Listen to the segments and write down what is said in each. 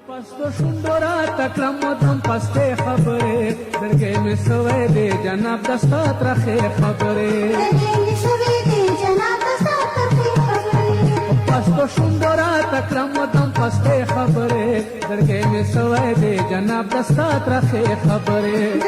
پستو شوندورا تکلم ودم پسته خبره درگه می سوی دی جناب دستا ترخی خبره پستو شوندورا تکلم ودم پسته خبره درگه می سوی دی جناب دستا ترخی خبره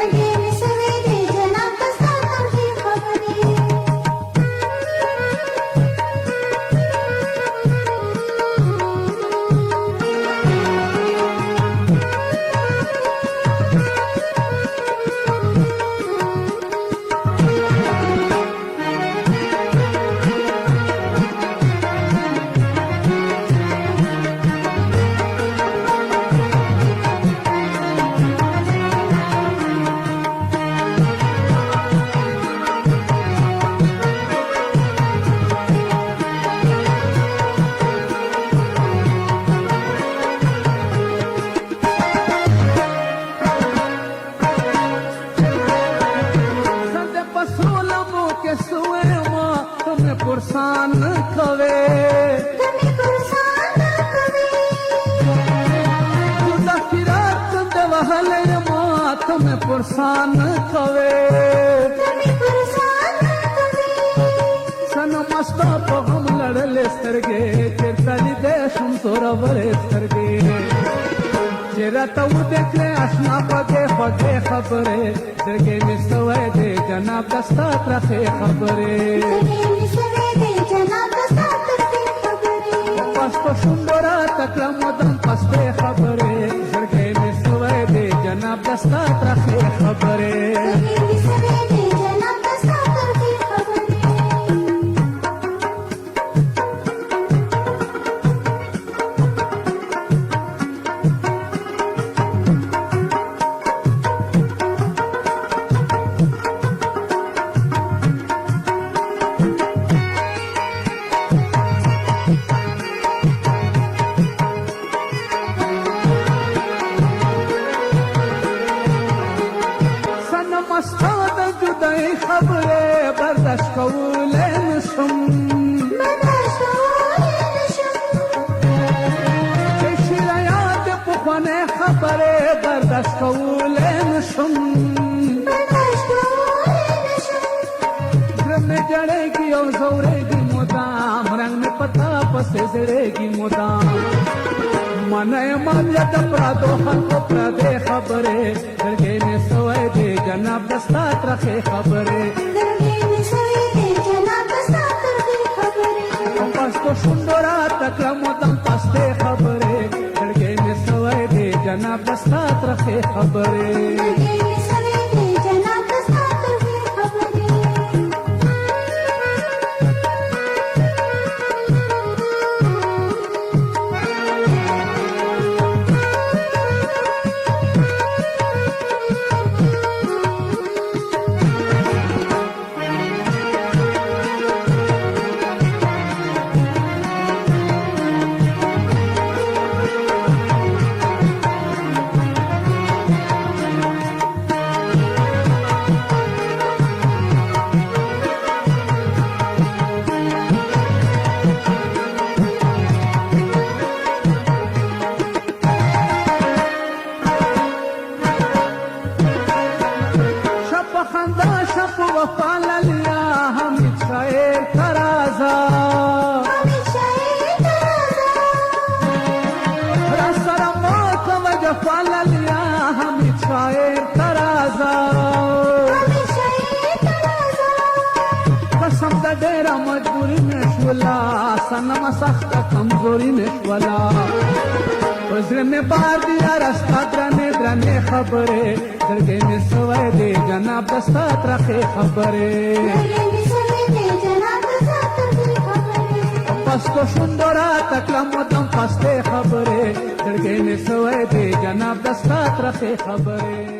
پرسان کوي تو د فراق د وهلې ما ته مې پرسان کوي سنو مستا په غم لړلې سترګې چېرته دې شم تور ورې سترګې چېرته و دې آشنا پکې خوږې خبرې سترګې مې سوې دې جناب دستا ترخې خبرې پستو شوندورا تکلم ودم پسته خبره زړګې مې سوې دې جناب دستا ترخې خبره مستا د جدای خبره برداشت کولای نشم چې شرایط پخوانه خبره برداشت کولای نشم زړه مې جړېږي او زورېږي مدام رنګ مې پتا پسې زړېږي مدام منه مالیه د پرادو خلکو پردې خبرې زړګې مې سوی دی جناب دستا ترخې خبرې پستو شوندورا تکلم ودم پسته خبرې زړګې مې سوی دی جناب دستا ترخې خبرې وفاللیا حمید شاعر ترازا رسر موت وجفاللیا حمید شاعر ترازا قسم د ډېره مجبوري مې شولا سنم سخت کمزوري مې شولا وزر مې بار دیا رستا درنې درنې خبرې زړګې مې سوی دی جناب دستا ترخې خبرې پستو شوندورا تکلم ودم پسته خبرې زړګې مې سوی دی جناب دستا ترخې خبرې